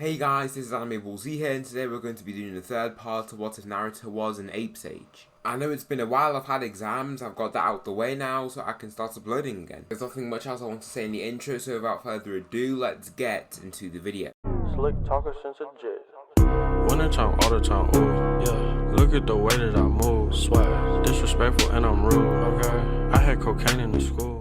Hey guys, this is Anime Ball Z here, and today we're going to be doing the third part of What If Naruto Was an Ape's Age. I know it's been a while, I've had exams, I've got that out the way now, so I can start uploading again. There's nothing much else I want to say in the intro, so without further ado, let's get into the video. Slick talker since a jit. Winter time, all the time, ooh, yeah. Look at the way that I move, swag. Disrespectful and I'm rude, okay. I had cocaine in the school.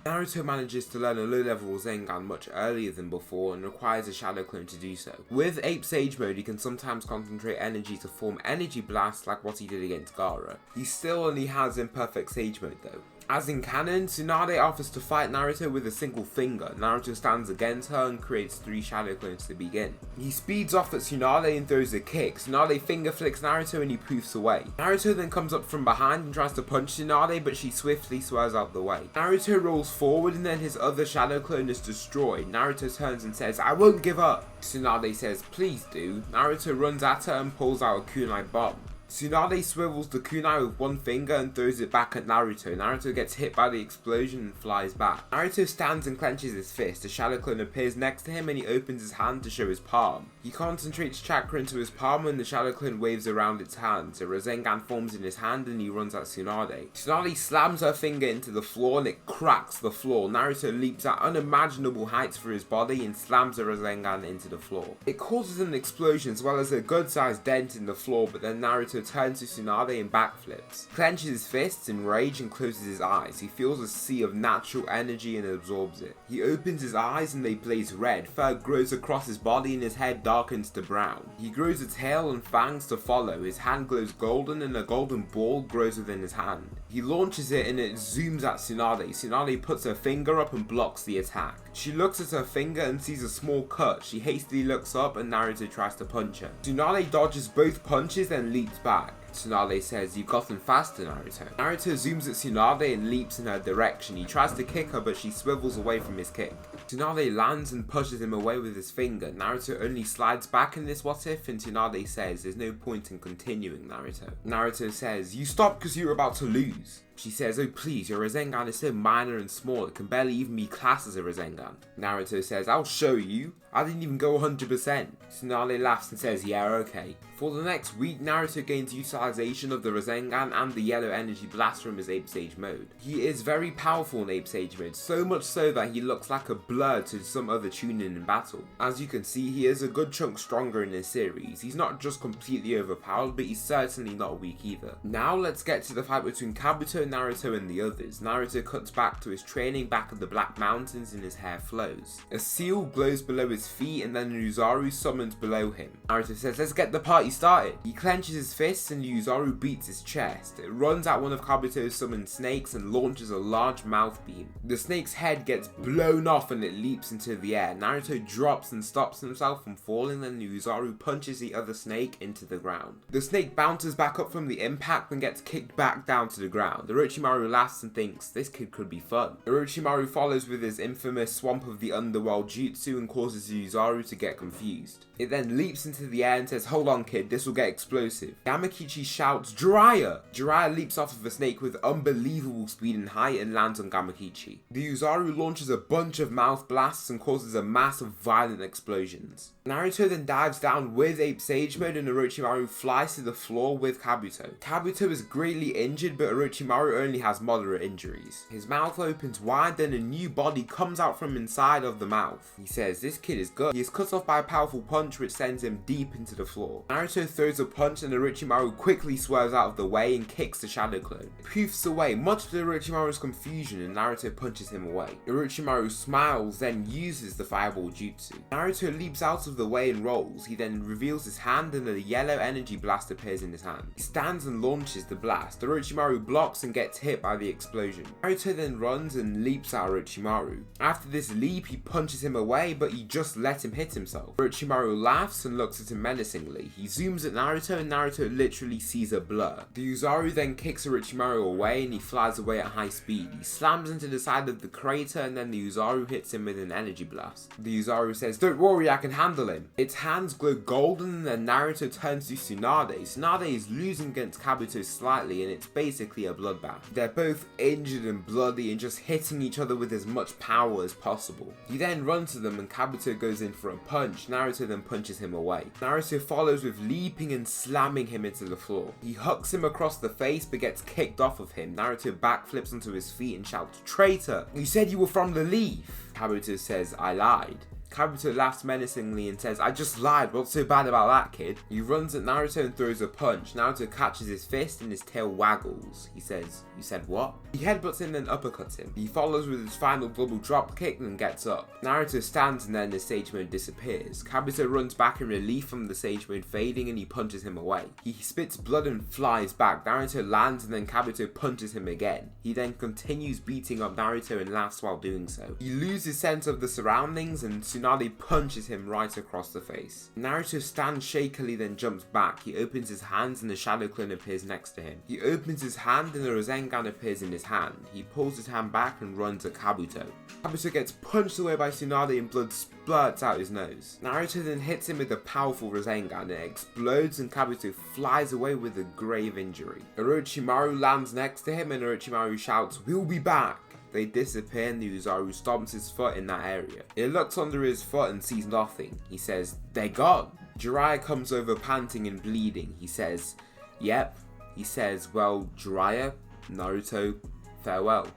Naruto manages to learn a low-level Rasengan much earlier than before and requires a shadow clone to do so. With Ape Sage mode, he can sometimes concentrate energy to form energy blasts like what he did against Gaara. He still only has imperfect Sage mode though. As in canon, Tsunade offers to fight Naruto with a single finger. Naruto stands against her and creates 3 shadow clones to begin. He speeds off at Tsunade and throws a kick. Tsunade finger flicks Naruto and he poofs away. Naruto then comes up from behind and tries to punch Tsunade, but she swiftly swerves out the way. Naruto rolls forward and then his other shadow clone is destroyed. Naruto turns and says, "I won't give up." Tsunade says, "Please do." Naruto runs at her and pulls out a kunai bomb. Tsunade swivels the kunai with one finger and throws it back at Naruto. Naruto gets hit by the explosion and flies back. Naruto stands and clenches his fist. A shadow clone appears next to him and he opens his hand to show his palm. He concentrates chakra into his palm and the shadow clone waves around its hand. A Rasengan forms in his hand and he runs at Tsunade. Tsunade slams her finger into the floor and it cracks the floor. Naruto leaps at unimaginable heights for his body and slams the Rasengan into the floor. It causes an explosion as well as a good-sized dent in the floor, but then Naruto turns to Tsunade and backflips. He clenches his fists in rage and closes his eyes. He feels a sea of natural energy and absorbs it. He opens his eyes and they blaze red. Fur grows across his body and his head darkens to brown. He grows a tail and fangs to follow. His hand glows golden and a golden ball grows within his hand. He launches it and it zooms at Tsunade. Tsunade puts her finger up and blocks the attack. She looks at her finger and sees a small cut. She hastily looks up and Naruto tries to punch her. Tsunade dodges both punches and leaps back. Tsunade says, "You've gotten faster, Naruto." Naruto zooms at Tsunade and leaps in her direction. He tries to kick her but she swivels away from his kick. Tsunade lands and pushes him away with his finger. Naruto only slides back in this what if and Tsunade says, "There's no point in continuing, Naruto." Naruto says, "You stopped because you were about to lose." She says, "Oh please, your Rasengan is so minor and small, it can barely even be classed as a Rasengan." Naruto says, "I'll show you. I didn't even go 100%. Tsunade laughs and says, "Yeah, okay." For the next week, Naruto gains utilization of the Rasengan and the yellow energy blast from his Ape Sage mode. He is very powerful in Ape Sage mode, so much so that he looks like a blur to some other Chunin in battle. As you can see, he is a good chunk stronger in this series. He's not just completely overpowered, but he's certainly not weak either. Now let's get to the fight between Kabuto, Naruto and the others. Naruto cuts back to his training back at the Black Mountains and his hair flows. A seal glows below his feet and then Uzaru summons below him. Naruto says, "Let's get the party started." He clenches his fists and Uzaru beats his chest. It runs at one of Kabuto's summoned snakes and launches a large mouth beam. The snake's head gets blown off and it leaps into the air. Naruto drops and stops himself from falling, then Uzaru punches the other snake into the ground. The snake bounces back up from the impact and gets kicked back down to the ground. Orochimaru laughs and thinks, "This kid could be fun." Orochimaru follows with his infamous Swamp of the Underworld jutsu and causes Uzaru to get confused. It then leaps into the air and says, "Hold on kid, this will get explosive." Gamakichi shouts, "Jiraiya!" Jiraiya leaps off of the snake with unbelievable speed and height and lands on Gamakichi. The Uzaru launches a bunch of mouth blasts and causes a mass of violent explosions. Naruto then dives down with Ape Sage mode and Orochimaru flies to the floor with Kabuto. Kabuto is greatly injured, but Orochimaru only has moderate injuries. His mouth opens wide, then a new body comes out from inside of the mouth. He says, "This kid is good." He is cut off by a powerful punch which sends him deep into the floor. Naruto throws a punch and Orochimaru quickly swerves out of the way and kicks the shadow clone. It poofs away, much to Orochimaru's confusion, and Naruto punches him away. Orochimaru smiles, then uses the fireball jutsu. Naruto leaps out of the way and rolls. He then reveals his hand and a yellow energy blast appears in his hand. He stands and launches the blast. Orochimaru blocks and gets hit by the explosion. Naruto then runs and leaps at Orochimaru. After this leap, he punches him away, but he just let him hit himself. Orochimaru laughs and looks at him menacingly. He zooms at Naruto and Naruto literally sees a blur. The Uzaru then kicks Orochimaru away and he flies away at high speed. He slams into the side of the crater and then the Uzaru hits him with an energy blast. The Uzaru says, "Don't worry, I can handle handle him. Its hands glow golden and then Naruto turns to Tsunade. Tsunade is losing against Kabuto slightly and it's basically a bloodbath. They're both injured and bloody and just hitting each other with as much power as possible. He then runs to them and Kabuto goes in for a punch. Naruto then punches him away. Naruto follows with leaping and slamming him into the floor. He hucks him across the face but gets kicked off of him. Naruto backflips onto his feet and shouts, "Traitor! You said you were from the Leaf!" Kabuto says, "I lied." Kabuto laughs menacingly and says, "I just lied, what's so bad about that, kid?" He runs at Naruto and throws a punch. Naruto catches his fist and his tail waggles. He says, "You said what?" He headbutts him then uppercuts him. He follows with his final double drop kick and gets up. Naruto stands and then the Sage Mode disappears. Kabuto runs back in relief from the Sage Mode fading and he punches him away. He spits blood and flies back. Naruto lands and then Kabuto punches him again. He then continues beating up Naruto and laughs while doing so. He loses sense of the surroundings and Tsunade punches him right across the face. Naruto stands shakily then jumps back. He opens his hands and a shadow clone appears next to him. He opens his hand and a Rasengan appears in his hand. He pulls his hand back and runs at Kabuto. Kabuto gets punched away by Tsunade and blood splurts out his nose. Naruto then hits him with a powerful Rasengan and it explodes and Kabuto flies away with a grave injury. Orochimaru lands next to him and Orochimaru shouts, "We'll be back!" They disappear and Uzaru stomps his foot in that area. He looks under his foot and sees nothing. He says, "They're gone." Jiraiya comes over panting and bleeding. He says, "Yep." He says, "Well, Jiraiya, Naruto, farewell."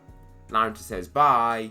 Naruto says, "Bye."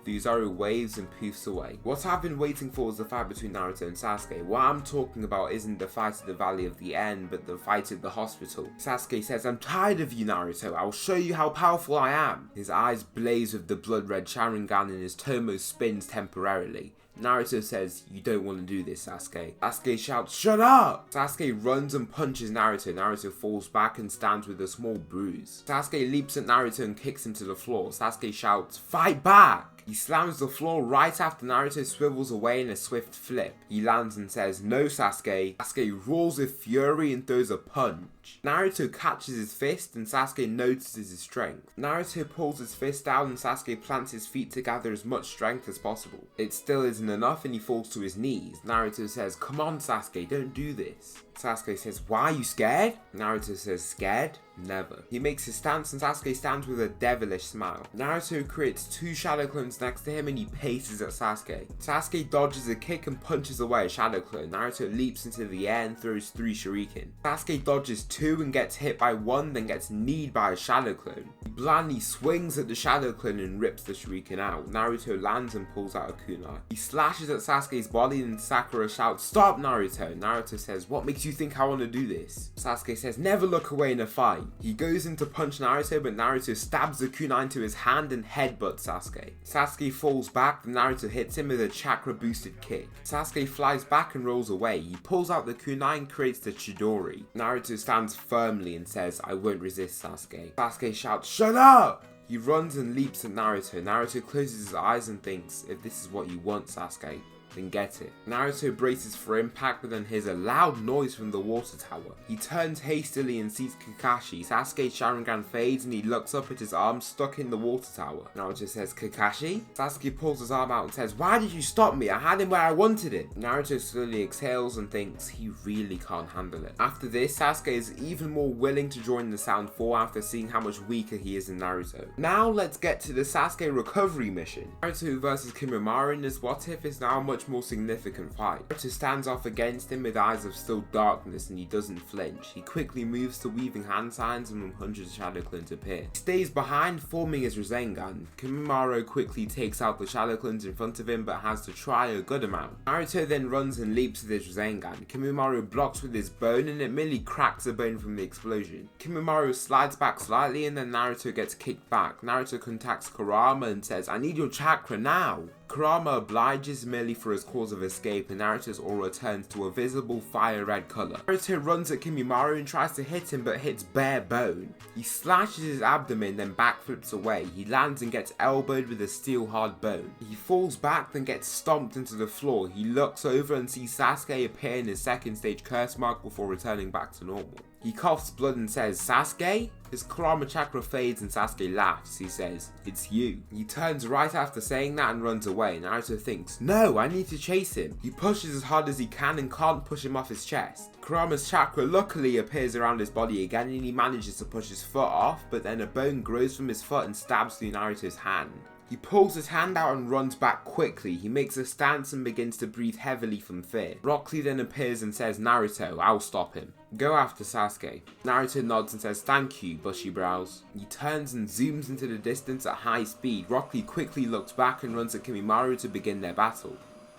Uzaru waves and poofs away. What I've been waiting for is the fight between Naruto and Sasuke. What I'm talking about isn't the fight at the Valley of the End, but the fight at the hospital. Sasuke says, "I'm tired of you, Naruto. I'll show you how powerful I am." His eyes blaze with the blood-red Sharingan and his Tomo spins temporarily. Naruto says, "You don't want to do this, Sasuke." Sasuke shouts, "Shut up!" Sasuke runs and punches Naruto. Naruto falls back and stands with a small bruise. Sasuke leaps at Naruto and kicks him to the floor. Sasuke shouts, "Fight back!" He slams the floor right after Naruto swivels away in a swift flip. He lands and says, "No, Sasuke." Sasuke roars with fury and throws a punch. Naruto catches his fist and Sasuke notices his strength. Naruto pulls his fist down and Sasuke plants his feet to gather as much strength as possible. It still isn't enough and he falls to his knees. Naruto says, "Come on, Sasuke, don't do this." Sasuke says, "Why, are you scared?" Naruto says, "Scared? Never." He makes his stance and Sasuke stands with a devilish smile. Naruto creates two shadow clones next to him and he paces at Sasuke. Sasuke dodges a kick and punches away a shadow clone. Naruto leaps into the air and throws 3 shuriken. Sasuke dodges 2 and gets hit by 1, then gets kneed by a shadow clone. He blandly swings at the shadow clone and rips the shuriken out. Naruto lands and pulls out a kunai. He slashes at Sasuke's body and Sakura shouts, "Stop, Naruto." Naruto says, "What makes you think I want to do this?" Sasuke says, "Never look away in a fight." He goes in to punch Naruto, but Naruto stabs the kunai into his hand and headbutts Sasuke. Sasuke falls back, then Naruto hits him with a chakra boosted kick. Sasuke flies back and rolls away. He pulls out the kunai and creates the Chidori. Naruto stands firmly and says, "I won't resist, Sasuke." Sasuke shouts, "Shut up!" He runs and leaps at Naruto. Naruto closes his eyes and thinks, "If this is what you want, Sasuke, then get it." Naruto braces for impact, but then hears a loud noise from the water tower. He turns hastily and sees Kakashi. Sasuke's Sharingan fades and he looks up at his arm stuck in the water tower. Naruto says, "Kakashi?" Sasuke pulls his arm out and says, "Why did you stop me? I had him where I wanted it." Naruto slowly exhales and thinks he really can't handle it. After this, Sasuke is even more willing to join the Sound 4 after seeing how much weaker he is than Naruto. Now let's get to the Sasuke recovery mission. Naruto versus Kimimaro in this What If is now a much more significant fight. Naruto stands off against him with eyes of still darkness and he doesn't flinch. He quickly moves to weaving hand signs and 100 shadow clones appear. He stays behind, forming his Rasengan. Kimimaro quickly takes out the shadow clones in front of him but has to try a good amount. Naruto then runs and leaps with his Rasengan. Kimimaro blocks with his bone and it merely cracks a bone from the explosion. Kimimaro slides back slightly and then Naruto gets kicked back. Naruto contacts Kurama and says, "I need your chakra now." Kurama obliges merely for his cause of escape and Naruto's aura turns to a visible fire red colour. Naruto runs at Kimimaro and tries to hit him but hits bare bone. He slashes his abdomen then backflips away. He lands and gets elbowed with a steel hard bone. He falls back then gets stomped into the floor. He looks over and sees Sasuke appear in his second stage curse mark before returning back to normal. He coughs blood and says, "Sasuke?" His Kurama chakra fades and Sasuke laughs. He says, "It's you." He turns right after saying that and runs away. Naruto thinks, "No, I need to chase him." He pushes as hard as he can and can't push him off his chest. Kurama's chakra luckily appears around his body again and he manages to push his foot off, but then a bone grows from his foot and stabs through Naruto's hand. He pulls his hand out and runs back quickly. He makes a stance and begins to breathe heavily from fear. Rock Lee then appears and says, "Naruto, I'll stop him. Go after Sasuke." Naruto nods and says, "Thank you, bushy brows." He turns and zooms into the distance at high speed. Rock Lee quickly looks back and runs at Kimimaro to begin their battle.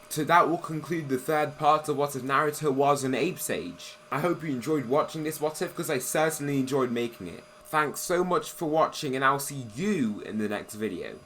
So that will conclude the third part of What If Naruto Was an Ape Sage. I hope you enjoyed watching this What If, because I certainly enjoyed making it. Thanks so much for watching and I'll see you in the next video.